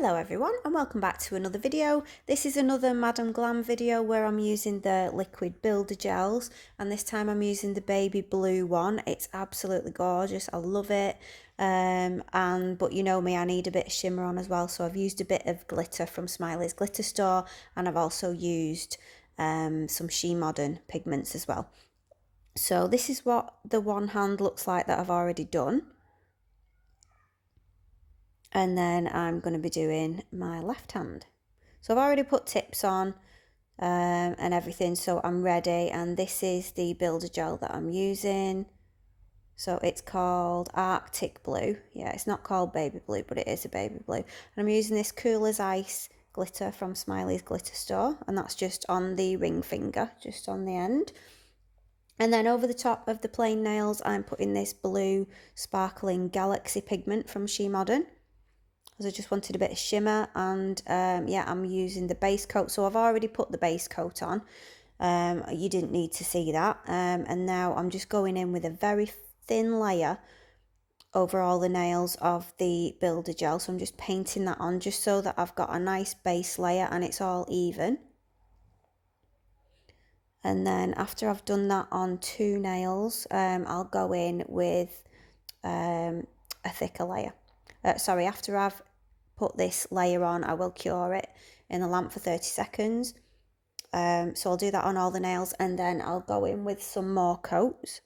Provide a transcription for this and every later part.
Hello everyone and welcome back to another video. This is another Madam Glam video where I'm using the liquid builder gels, and this time I'm using the baby blue one. It's absolutely gorgeous, I love it. But you know me, I need a bit of shimmer on as well, so I've used a bit of glitter from Smileys Glitter store, and I've also used some Shemodern pigments as well. So this is what the one hand looks like that I've already done. And then I'm going to be doing my left hand. So I've already put tips on and everything, so I'm ready. And this is the builder gel that I'm using. So it's called Arctic Blue. Yeah, it's not called baby blue, but it is a baby blue. And I'm using this Cool as Ice glitter from Smileys Glitter store, and that's just on the ring finger, just on the end. And then over the top of the plain nails, I'm putting this blue sparkling Galaxy pigment from Shemodern. I just wanted a bit of shimmer, and yeah, I'm using the base coat. So I've already put the base coat on. You didn't need to see that. And now I'm just going in with a very thin layer over all the nails of the builder gel. So I'm just painting that on just so that I've got a nice base layer and it's all even. And then after I've done that on two nails, I'll go in with a thicker layer. Sorry, after I've put this layer on, I will cure it in the lamp for 30 seconds. So I'll do that on all the nails, and then I'll go in with some more coats,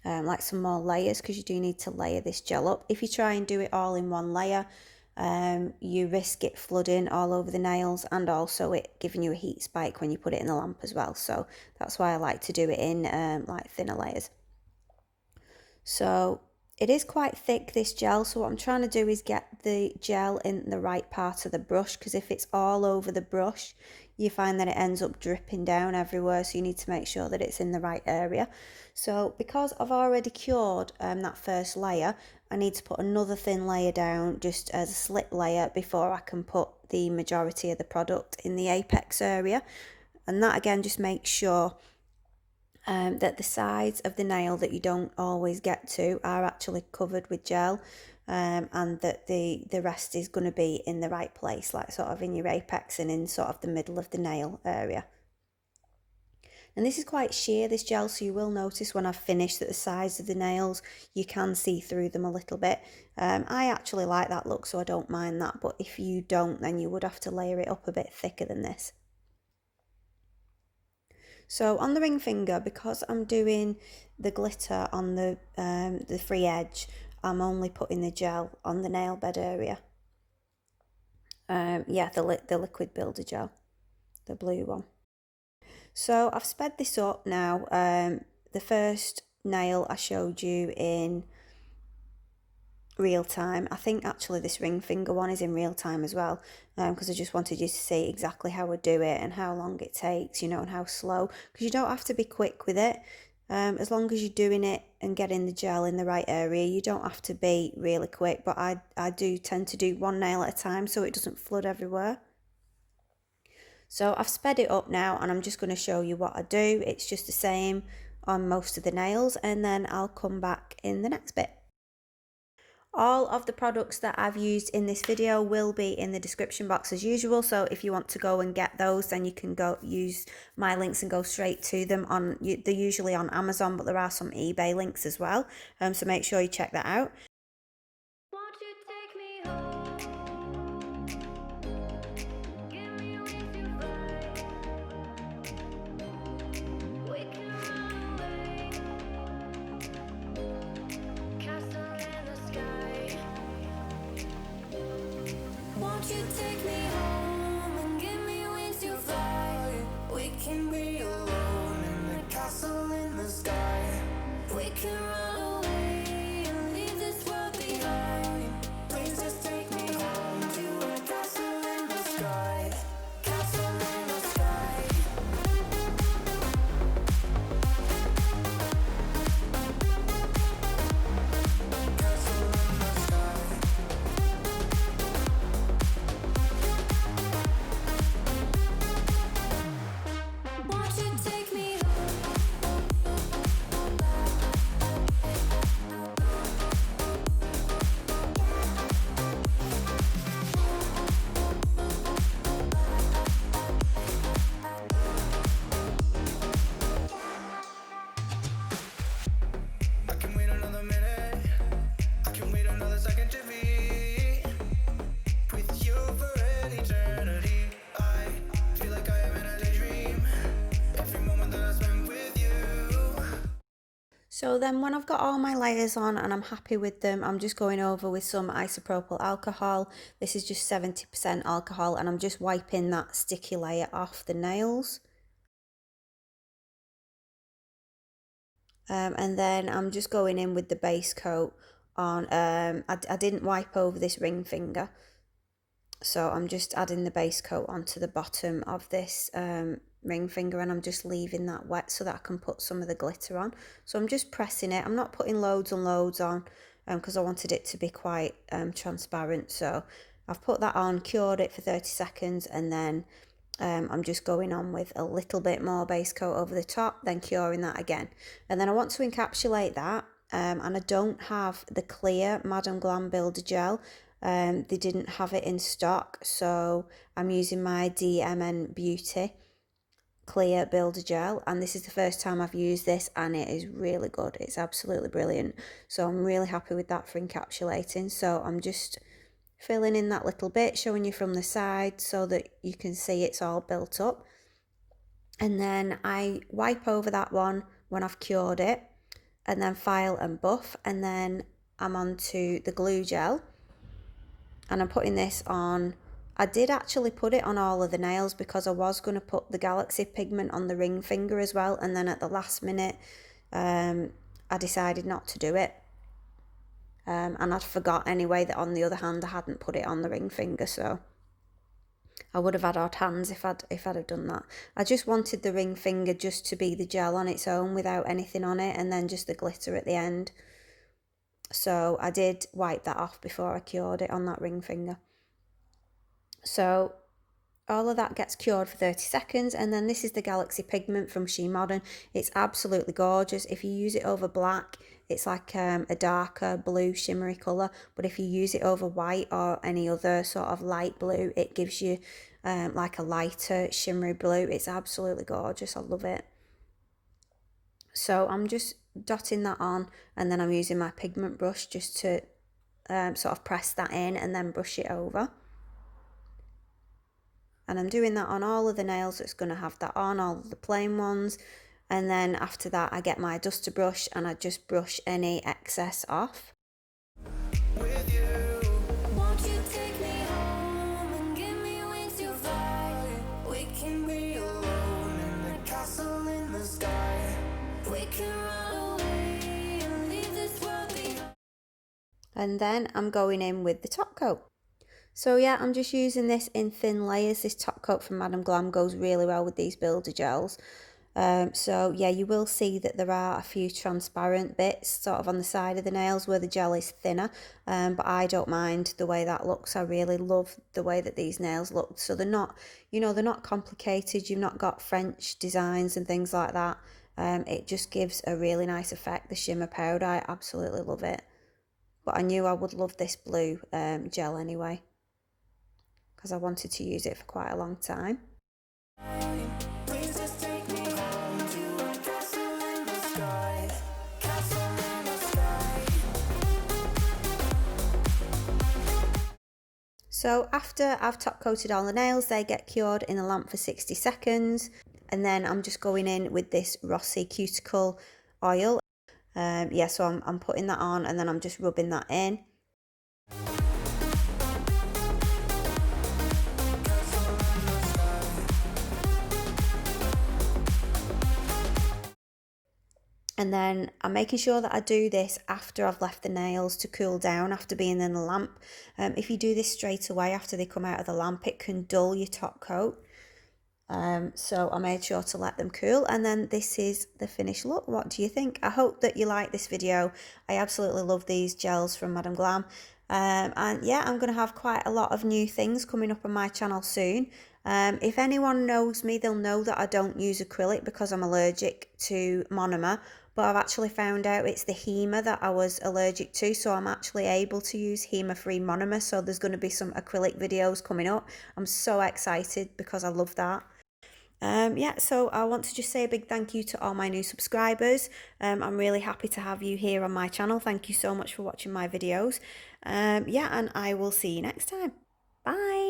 like some more layers, because you do need to layer this gel up. If you try and do it all in one layer, you risk it flooding all over the nails, and also it giving you a heat spike when you put it in the lamp as well. So that's why I like to do it in like thinner layers. So it is quite thick, this gel, so what I'm trying to do is get the gel in the right part of the brush, because if it's all over the brush, you find that it ends up dripping down everywhere, so you need to make sure that it's in the right area. So because I've already cured that first layer, I need to put another thin layer down just as a slip layer before I can put the majority of the product in the apex area. And that again just makes sure that the sides of the nail that you don't always get to are actually covered with gel, and that the rest is going to be in the right place, like sort of in your apex and in sort of the middle of the nail area. And this is quite sheer, this gel, so you will notice when I've finished that the sides of the nails, you can see through them a little bit. I actually like that look, so I don't mind that, but if you don't, then you would have to layer it up a bit thicker than this. So on the ring finger, because I'm doing the glitter on the free edge, I'm only putting the gel on the nail bed area. Yeah, the liquid builder gel, the blue one. So I've sped this up now. The first nail I showed you in real time. I think actually this ring finger one is in real time as well, because I just wanted you to see exactly how I do it and how long it takes, you know, and how slow, because you don't have to be quick with it. As long as you're doing it and getting the gel in the right area, you don't have to be really quick, but I do tend to do one nail at a time so it doesn't flood everywhere. So I've sped it up now, and I'm just going to show you what I do. It's just the same on most of the nails, and then I'll come back in the next bit. All of the products that I've used in this video will be in the description box as usual, so if you want to go and get those, then you can go use my links and go straight to them. They're usually on Amazon, but there are some eBay links as well, so make sure you check that out. Won't you take me home? Give me with your vibe. We can run away. Castle in the sky. Won't you take me home and give me wings to fly? We can be alone in the castle in the sky. We can run away and leave this So then when I've got all my layers on and I'm happy with them, I'm just going over with some isopropyl alcohol. This is just 70% alcohol, and I'm just wiping that sticky layer off the nails. And then I'm just going in with the base coat on, I didn't wipe over this ring finger. So I'm just adding the base coat onto the bottom of this ring finger, and I'm just leaving that wet so that I can put some of the glitter on. So I'm just pressing it. I'm not putting loads and loads on because I wanted it to be quite transparent. So I've put that on, cured it for 30 seconds, and then I'm just going on with a little bit more base coat over the top, then curing that again. And then I want to encapsulate that, and I don't have the clear Madam Glam Builder Gel. They didn't have it in stock, so I'm using my DMN Beauty clear builder gel, and this is the first time I've used this, and it is really good. It's absolutely brilliant, so I'm really happy with that for encapsulating. So I'm just filling in that little bit, showing you from the side so that you can see it's all built up. And then I wipe over that one when I've cured it, and then file and buff, and then I'm on to the glue gel, and I'm putting this on. I did actually put it on all of the nails because I was going to put the Galaxy pigment on the ring finger as well, and then at the last minute I decided not to do it, and I'd forgot anyway that on the other hand I hadn't put it on the ring finger, so I would have had odd hands if I'd have done that. I just wanted the ring finger just to be the gel on its own without anything on it, and then just the glitter at the end. So I did wipe that off before I cured it on that ring finger. So all of that gets cured for 30 seconds, and then this is the Galaxy pigment from Shemodern. It's absolutely gorgeous. If you use it over black, it's like a darker blue shimmery colour, but if you use it over white or any other sort of light blue, it gives you like a lighter shimmery blue. It's absolutely gorgeous. I love it. So I'm just dotting that on, and then I'm using my pigment brush just to sort of press that in and then brush it over. And I'm doing that on all of the nails that's going to have that on, all of the plain ones. And then after that I get my duster brush and I just brush any excess off. With you, won't you take me home and give me wings to fly? We can be alone in a castle in the sky. We can run away and leave this world behind. And then I'm going in with the top coat. So yeah, I'm just using this in thin layers. This top coat from Madam Glam goes really well with these builder gels. So yeah, you will see that there are a few transparent bits sort of on the side of the nails where the gel is thinner, but I don't mind the way that looks. I really love the way that these nails look. So they're not, you know, they're not complicated. You've not got French designs and things like that. It just gives a really nice effect. The shimmer powder, I absolutely love it. But I knew I would love this blue gel anyway, because I wanted to use it for quite a long time. Please just take me home to a castle in the sky. Castle in the sky. So after I've top coated all the nails, they get cured in the lamp for 60 seconds. And then I'm just going in with this Rossi cuticle oil. Yeah, so I'm putting that on, and then I'm just rubbing that in. And then I'm making sure that I do this after I've left the nails to cool down after being in the lamp. If you do this straight away after they come out of the lamp, it can dull your top coat. So I made sure to let them cool, and then this is the finished look. What do you think? I hope that you like this video. I absolutely love these gels from Madam Glam. And yeah, I'm going to have quite a lot of new things coming up on my channel soon. If anyone knows me, they'll know that I don't use acrylic because I'm allergic to monomer, but I've actually found out it's the HEMA that I was allergic to, so I'm actually able to use HEMA-free monomer, so there's going to be some acrylic videos coming up. I'm so excited because I love that. Yeah, so I want to just say a big thank you to all my new subscribers. I'm really happy to have you here on my channel. Thank you so much for watching my videos. Yeah, and I will see you next time. Bye.